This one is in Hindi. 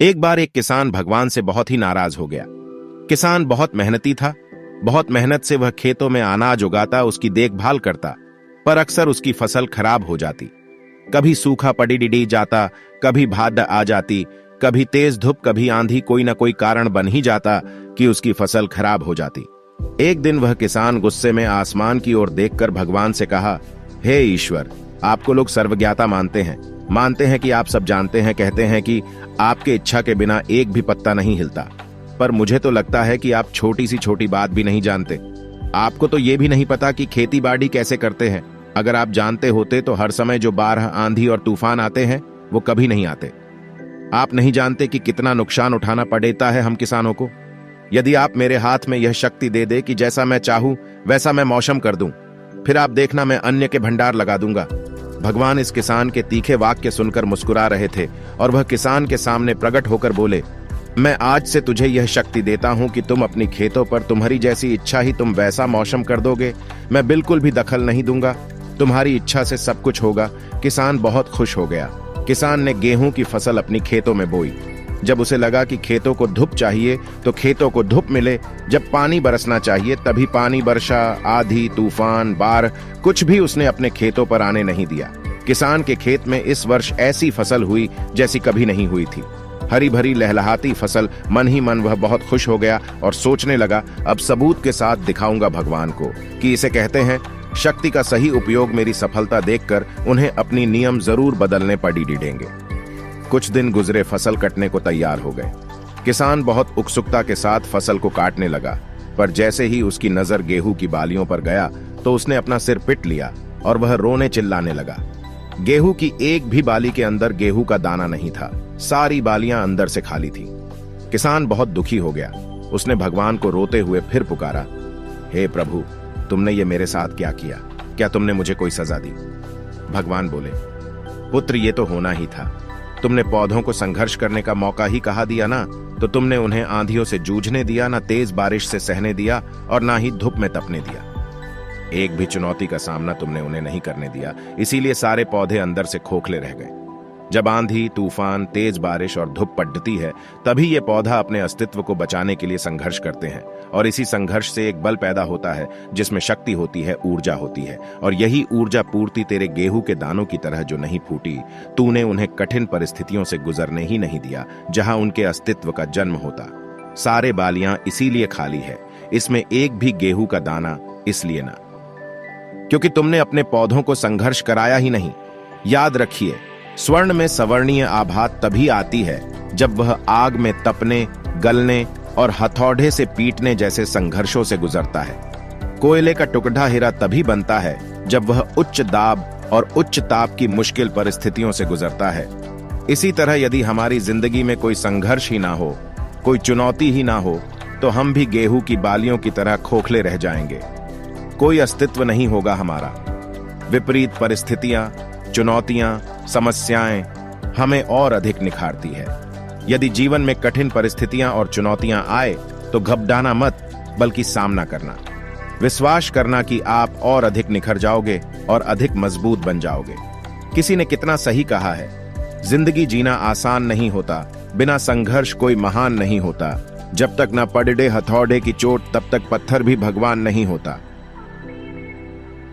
एक बार एक किसान भगवान से बहुत ही नाराज हो गया। किसान बहुत मेहनती था। बहुत मेहनत से वह खेतों में अनाज उगाता, उसकी देखभाल करता, पर अक्सर उसकी फसल खराब हो जाती। कभी सूखा पड़ी जाता, कभी बाढ़ आ जाती, कभी तेज धूप, कभी आंधी, कोई ना कोई कारण बन ही जाता कि उसकी फसल खराब हो जाती। एक दिन वह किसान गुस्से में आसमान की ओर देखकर भगवान से कहा, हे ईश्वर, आपको लोग सर्वज्ञाता मानते हैं कि आप सब जानते हैं, कहते हैं कि आपके इच्छा के बिना एक भी पत्ता नहीं हिलता, पर मुझे तो लगता है कि आप छोटी सी छोटी बात भी नहीं जानते। आपको तो ये भी नहीं पता कि खेती बाड़ी कैसे करते हैं। अगर आप जानते होते तो हर समय जो बाढ़, आंधी और तूफान आते हैं वो कभी नहीं आते। आप नहीं जानते कि कितना नुकसान उठाना पड़ता है हम किसानों को। यदि आप मेरे हाथ में यह शक्ति दे दे कि जैसा मैं चाहूं वैसा मैं मौसम कर दूं, फिर आप देखना मैं अन्न के भंडार लगा दूंगा। भगवान इस किसान के तीखे वाक्य सुनकर मुस्कुरा रहे थे और वह किसान के सामने प्रकट होकर बोले, मैं आज से तुझे यह शक्ति देता हूं कि तुम अपनी खेतों पर तुम्हारी जैसी इच्छा ही तुम वैसा मौसम कर दोगे। मैं बिल्कुल भी दखल नहीं दूंगा, तुम्हारी इच्छा से सब कुछ होगा। किसान बहुत खुश हो गया। किसान ने गेहूं की फसल अपनी खेतों में बोई। जब उसे लगा कि खेतों को धूप चाहिए तो खेतों को धूप मिले, जब पानी बरसना चाहिए तभी पानी बरसा। आंधी, तूफान, बाढ़, कुछ भी उसने अपने खेतों पर आने नहीं दिया। किसान के खेत में इस वर्ष ऐसी फसल हुई जैसी कभी नहीं हुई थी। हरी भरी लहलहाती फसल। मन ही मन वह बहुत खुश हो गया और सोचने लगा, अब सबूत के साथ दिखाऊंगा भगवान को कि इसे कहते हैं शक्ति का सही उपयोग। मेरी सफलता देखकर उन्हें अपनी नियम जरूर बदलने पड़ेंगे। कुछ दिन गुजरे, फसल कटने को तैयार हो गए। किसान बहुत उत्सुकता के साथ फसल को काटने लगा, पर जैसे ही उसकी नजर गेहूं की बालियों पर गया तो उसने अपना सिर पिट लिया और वह रोने चिल्लाने लगा। गेहूं की एक भी बाली के अंदर गेहूं का दाना नहीं था। सारी बालियां अंदर से खाली थी। किसान बहुत दुखी हो गया। उसने भगवान को रोते हुए फिर पुकारा, हे प्रभु, तुमने ये मेरे साथ क्या किया? क्या तुमने मुझे कोई सजा दी? भगवान बोले, पुत्र, ये तो होना ही था। तुमने पौधों को संघर्ष करने का मौका ही कहा दिया ना, तो तुमने उन्हें आंधियों से जूझने दिया, ना तेज बारिश से सहने दिया और ना ही धूप में तपने दिया। एक भी चुनौती का सामना तुमने उन्हें नहीं करने दिया, इसीलिए सारे पौधे अंदर से खोखले रह गए। जब आंधी, तूफान, तेज बारिश और धूप पड़ती है, तभी ये पौधा अपने अस्तित्व को बचाने के लिए संघर्ष करते हैं, और इसी संघर्ष से एक बल पैदा होता है जिसमें शक्ति होती है, ऊर्जा होती है। और यही ऊर्जा पूर्ति तेरे गेहूं के दानों की तरह जो नहीं फूटी, तूने उन्हें कठिन परिस्थितियों से गुजरने ही नहीं दिया जहां उनके अस्तित्व का जन्म होता। सारे बालियां इसीलिए खाली है, इसमें एक भी गेहूं का दाना इसलिए ना, क्योंकि तुमने अपने पौधों को संघर्ष कराया ही नहीं। याद रखिए, स्वर्ण में सवर्णीय आभा तभी आती है जब वह आग में तपने, गलने और हथौड़े से पीटने जैसे संघर्षों से गुजरता है। कोयले का टुकड़ा हीरा तभी बनता है जब वह उच्च दाब और उच्च ताप की मुश्किल परिस्थितियों से गुजरता है। इसी तरह यदि हमारी जिंदगी में कोई संघर्ष ही ना हो, कोई चुनौती ही ना हो, तो हम भी गेहूं की बालियों की तरह खोखले रह जाएंगे। कोई अस्तित्व नहीं होगा हमारा। विपरीत परिस्थितियां, चुनौतियां, समस्याएं हमें और अधिक निखारती है। यदि जीवन में कठिन परिस्थितियां और चुनौतियां आए तो घबराना मत, बल्कि सामना करना। विश्वास करना कि आप और अधिक निखर जाओगे और अधिक मजबूत बन जाओगे। किसी ने कितना सही कहा है, जिंदगी जीना आसान नहीं होता, बिना संघर्ष कोई महान नहीं होता। जब तक न पड़े हथौड़े की चोट, तब तक पत्थर भी भगवान नहीं होता।